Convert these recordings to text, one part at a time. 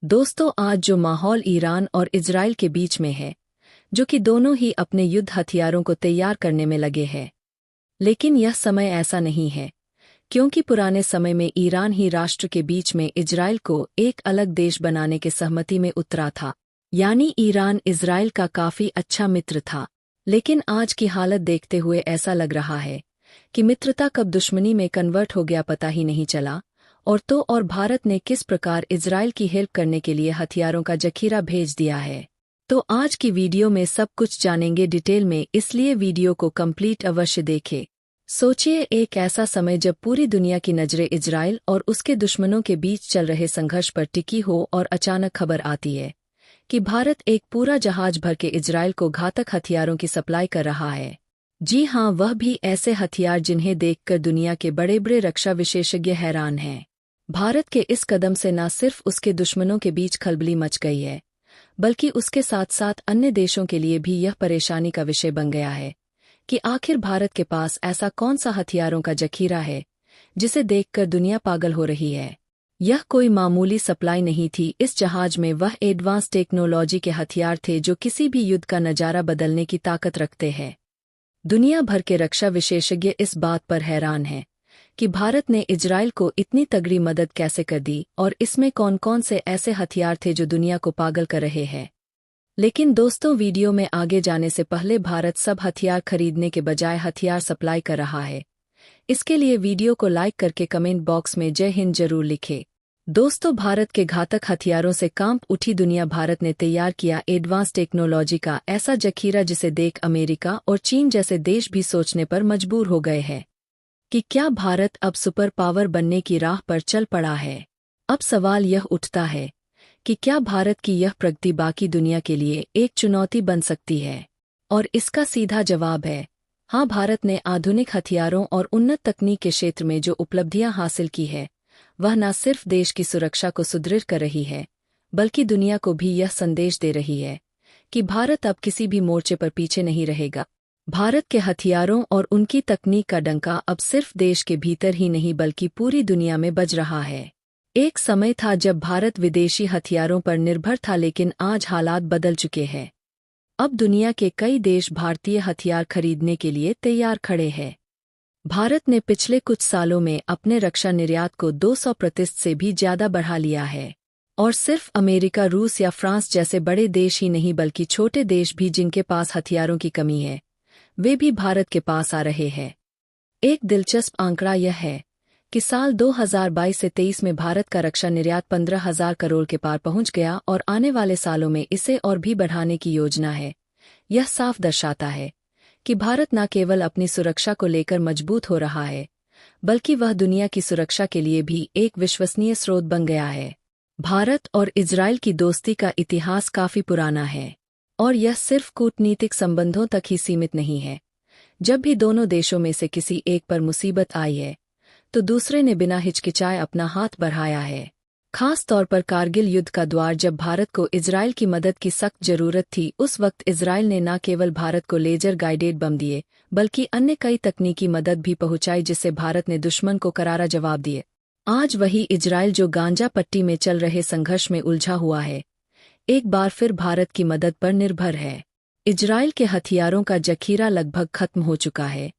दोस्तों, आज जो माहौल ईरान और इजराइल के बीच में है, जो कि दोनों ही अपने युद्ध हथियारों को तैयार करने में लगे हैं। लेकिन यह समय ऐसा नहीं है, क्योंकि पुराने समय में ईरान ही राष्ट्र के बीच में इजराइल को एक अलग देश बनाने के सहमति में उतरा था। यानी ईरान इजराइल का काफी अच्छा मित्र था। लेकिन आज की हालत देखते हुए ऐसा लग रहा है कि मित्रता कब दुश्मनी में कन्वर्ट हो गया पता ही नहीं चला। और भारत ने किस प्रकार इजराइल की हेल्प करने के लिए हथियारों का जखीरा भेज दिया है। तो आज की वीडियो में सब कुछ जानेंगे डिटेल में, इसलिए वीडियो को कंप्लीट अवश्य देखें। सोचिए, एक ऐसा समय जब पूरी दुनिया की नजरें इजराइल और उसके दुश्मनों के बीच चल रहे संघर्ष पर टिकी हो और अचानक खबर आती है कि भारत एक पूरा जहाज भर के इजराइल को घातक हथियारों की सप्लाई कर रहा है। जी हाँ, वह भी ऐसे हथियार जिन्हें देखकर दुनिया के बड़े बड़े रक्षा विशेषज्ञ हैरान हैं। भारत के इस कदम से न सिर्फ उसके दुश्मनों के बीच खलबली मच गई है, बल्कि उसके साथ साथ अन्य देशों के लिए भी यह परेशानी का विषय बन गया है कि आखिर भारत के पास ऐसा कौन सा हथियारों का जखीरा है जिसे देखकर दुनिया पागल हो रही है। यह कोई मामूली सप्लाई नहीं थी। इस जहाज में वह एडवांस टेक्नोलॉजी के हथियार थे जो किसी भी युद्ध का नजारा बदलने की ताकत रखते हैं। दुनिया भर के रक्षा विशेषज्ञ इस बात पर हैरान हैं कि भारत ने इजराइल को इतनी तगड़ी मदद कैसे कर दी और इसमें कौन कौन से ऐसे हथियार थे जो दुनिया को पागल कर रहे हैं। लेकिन दोस्तों, वीडियो में आगे जाने से पहले भारत सब हथियार खरीदने के बजाय हथियार सप्लाई कर रहा है। इसके लिए वीडियो को लाइक करके कमेंट बॉक्स में जय हिंद जरूर लिखें। दोस्तों, भारत के घातक हथियारों से कांप उठी दुनिया। भारत ने तैयार किया एडवांस टेक्नोलॉजी का ऐसा जखीरा जिसे देख अमेरिका और चीन जैसे देश भी सोचने पर मजबूर हो गए हैं कि क्या भारत अब सुपर पावर बनने की राह पर चल पड़ा है। अब सवाल यह उठता है कि क्या भारत की यह प्रगति बाकी दुनिया के लिए एक चुनौती बन सकती है। और इसका सीधा जवाब है हाँ। भारत ने आधुनिक हथियारों और उन्नत तकनीक के क्षेत्र में जो उपलब्धियां हासिल की है, वह न सिर्फ देश की सुरक्षा को सुदृढ़ कर रही है, बल्कि दुनिया को भी यह संदेश दे रही है कि भारत अब किसी भी मोर्चे पर पीछे नहीं रहेगा। भारत के हथियारों और उनकी तकनीक का डंका अब सिर्फ देश के भीतर ही नहीं बल्कि पूरी दुनिया में बज रहा है। एक समय था जब भारत विदेशी हथियारों पर निर्भर था, लेकिन आज हालात बदल चुके हैं। अब दुनिया के कई देश भारतीय हथियार खरीदने के लिए तैयार खड़े हैं। भारत ने पिछले कुछ सालों में अपने रक्षा निर्यात को 200% से भी ज्यादा बढ़ा लिया है। और सिर्फ अमेरिका, रूस या फ्रांस जैसे बड़े देश ही नहीं बल्कि छोटे देश भी जिनके पास हथियारों की कमी है, वे भी भारत के पास आ रहे हैं। एक दिलचस्प आंकड़ा यह है कि साल 2022 से 23 में भारत का रक्षा निर्यात 15,000 करोड़ के पार पहुंच गया और आने वाले सालों में इसे और भी बढ़ाने की योजना है। यह साफ दर्शाता है कि भारत न केवल अपनी सुरक्षा को लेकर मजबूत हो रहा है, बल्कि वह दुनिया की सुरक्षा के लिए भी एक विश्वसनीय स्रोत बन गया है। भारत और इजराइल की दोस्ती का इतिहास काफी पुराना है और यह सिर्फ कूटनीतिक संबंधों तक ही सीमित नहीं है। जब भी दोनों देशों में से किसी एक पर मुसीबत आई है, तो दूसरे ने बिना हिचकिचाए अपना हाथ बढ़ाया है। खास तौर पर कारगिल युद्ध का द्वार, जब भारत को इजराइल की मदद की सख्त जरूरत थी, उस वक्त इजराइल ने न केवल भारत को लेजर गाइडेड बम दिए, बल्कि अन्य कई तकनीकी मदद भी पहुंचाई, जिससे भारत ने दुश्मन को करारा जवाब दिए। आज वही इजराइल जो गांजा पट्टी में चल रहे संघर्ष में उलझा हुआ है, एक बार फिर भारत की मदद पर निर्भर है। इजराइल के हथियारों का जखीरा लगभग खत्म हो चुका है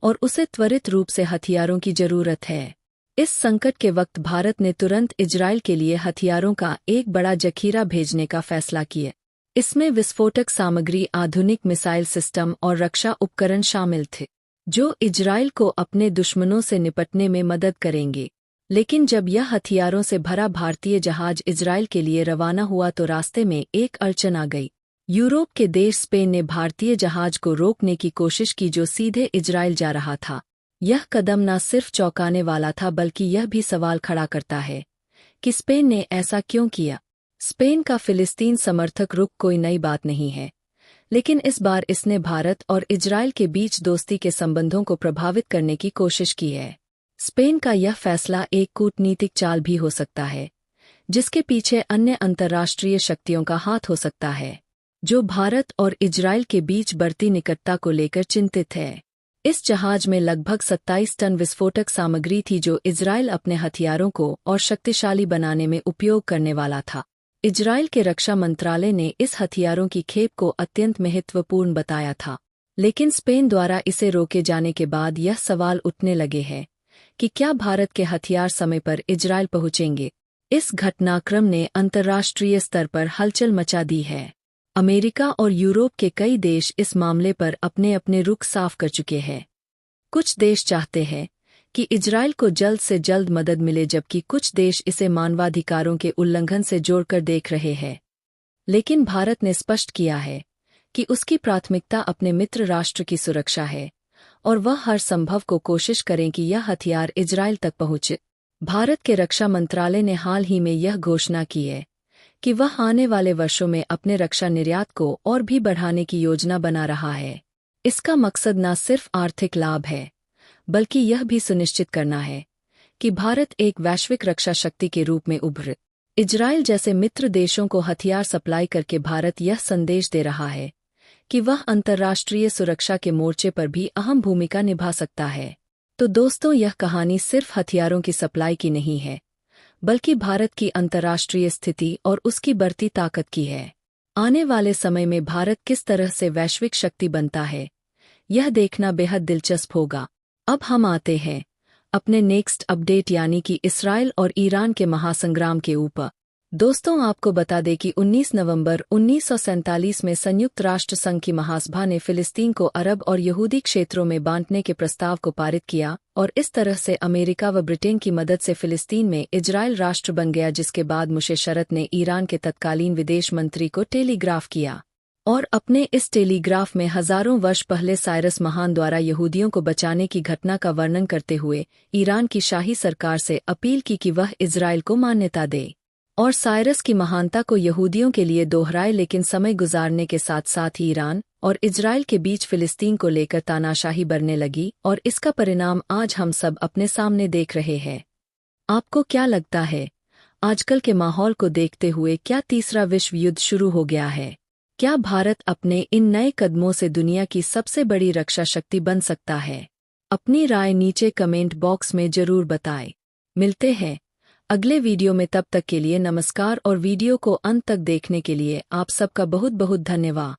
और उसे त्वरित रूप से हथियारों की जरूरत है। इस संकट के वक्त भारत ने तुरंत इजराइल के लिए हथियारों का एक बड़ा जखीरा भेजने का फैसला किया। इसमें विस्फोटक सामग्री, आधुनिक मिसाइल सिस्टम और रक्षा उपकरण शामिल थे, जो इजराइल को अपने दुश्मनों से निपटने में मदद करेंगे। लेकिन जब यह हथियारों से भरा भारतीय जहाज इजराइल के लिए रवाना हुआ तो रास्ते में एक अड़चन आ गई। यूरोप के देश स्पेन ने भारतीय जहाज को रोकने की कोशिश की जो सीधे इजराइल जा रहा था। यह कदम न सिर्फ चौंकाने वाला था, बल्कि यह भी सवाल खड़ा करता है कि स्पेन ने ऐसा क्यों किया। स्पेन का फिलिस्तीन समर्थक रुख कोई नई बात नहीं है, लेकिन इस बार इसने भारत और इजराइल के बीच दोस्ती के संबंधों को प्रभावित करने की कोशिश की है। स्पेन का यह फैसला एक कूटनीतिक चाल भी हो सकता है, जिसके पीछे अन्य अंतर्राष्ट्रीय शक्तियों का हाथ हो सकता है, जो भारत और इजराइल के बीच बढ़ती निकटता को लेकर चिंतित है। इस जहाज में लगभग 27 टन विस्फोटक सामग्री थी जो इजराइल अपने हथियारों को और शक्तिशाली बनाने में उपयोग करने वाला था। इजराइल के रक्षा मंत्रालय ने इस हथियारों की खेप को अत्यंत महत्वपूर्ण बताया था, लेकिन स्पेन द्वारा इसे रोके जाने के बाद यह सवाल उठने लगे हैं कि क्या भारत के हथियार समय पर इजराइल पहुंचेंगे। इस घटनाक्रम ने अंतर्राष्ट्रीय स्तर पर हलचल मचा दी है। अमेरिका और यूरोप के कई देश इस मामले पर अपने अपने रुख साफ कर चुके हैं। कुछ देश चाहते हैं कि इजराइल को जल्द से जल्द मदद मिले, जबकि कुछ देश इसे मानवाधिकारों के उल्लंघन से जोड़कर देख रहे हैं। लेकिन भारत ने स्पष्ट किया है कि उसकी प्राथमिकता अपने मित्र राष्ट्र की सुरक्षा है और वह हर संभव कोशिश करें कि यह हथियार इजराइल तक पहुंचे। भारत के रक्षा मंत्रालय ने हाल ही में यह घोषणा की है कि वह आने वाले वर्षों में अपने रक्षा निर्यात को और भी बढ़ाने की योजना बना रहा है। इसका मकसद न सिर्फ आर्थिक लाभ है, बल्कि यह भी सुनिश्चित करना है कि भारत एक वैश्विक रक्षा शक्ति के रूप में उभरे। इजराइल जैसे मित्र देशों को हथियार सप्लाई करके भारत यह संदेश दे रहा है कि वह अंतर्राष्ट्रीय सुरक्षा के मोर्चे पर भी अहम भूमिका निभा सकता है। तो दोस्तों, यह कहानी सिर्फ हथियारों की सप्लाई की नहीं है, बल्कि भारत की अंतर्राष्ट्रीय स्थिति और उसकी बढ़ती ताकत की है। आने वाले समय में भारत किस तरह से वैश्विक शक्ति बनता है, यह देखना बेहद दिलचस्प होगा। अब हम आते हैं अपने नेक्स्ट अपडेट यानी कि इस्राइल और ईरान के महासंग्राम के ऊपर। दोस्तों, आपको बता दें कि 19 नवंबर 1947 में संयुक्त राष्ट्र संघ की महासभा ने फिलिस्तीन को अरब और यहूदी क्षेत्रों में बांटने के प्रस्ताव को पारित किया और इस तरह से अमेरिका व ब्रिटेन की मदद से फिलिस्तीन में इजराइल राष्ट्र बन गया, जिसके बाद मुशर्रफ ने ईरान के तत्कालीन विदेश मंत्री को टेलीग्राफ किया और अपने इस टेलीग्राफ में हजारों वर्ष पहले साइरस महान द्वारा यहूदियों को बचाने की घटना का वर्णन करते हुए ईरान की शाही सरकार से अपील की कि वह इजराइल को मान्यता दे और साइरस की महानता को यहूदियों के लिए दोहराए। लेकिन समय गुजारने के साथ साथ ही ईरान और इजराइल के बीच फिलिस्तीन को लेकर तानाशाही बढ़ने लगी और इसका परिणाम आज हम सब अपने सामने देख रहे हैं। आपको क्या लगता है, आजकल के माहौल को देखते हुए क्या तीसरा विश्व युद्ध शुरू हो गया है? क्या भारत अपने इन नए कदमों से दुनिया की सबसे बड़ी रक्षा शक्ति बन सकता है? अपनी राय नीचे कमेंट बॉक्स में जरूर बताएं। मिलते हैं अगले वीडियो में, तब तक के लिए नमस्कार और वीडियो को अंत तक देखने के लिए आप सबका बहुत बहुत धन्यवाद।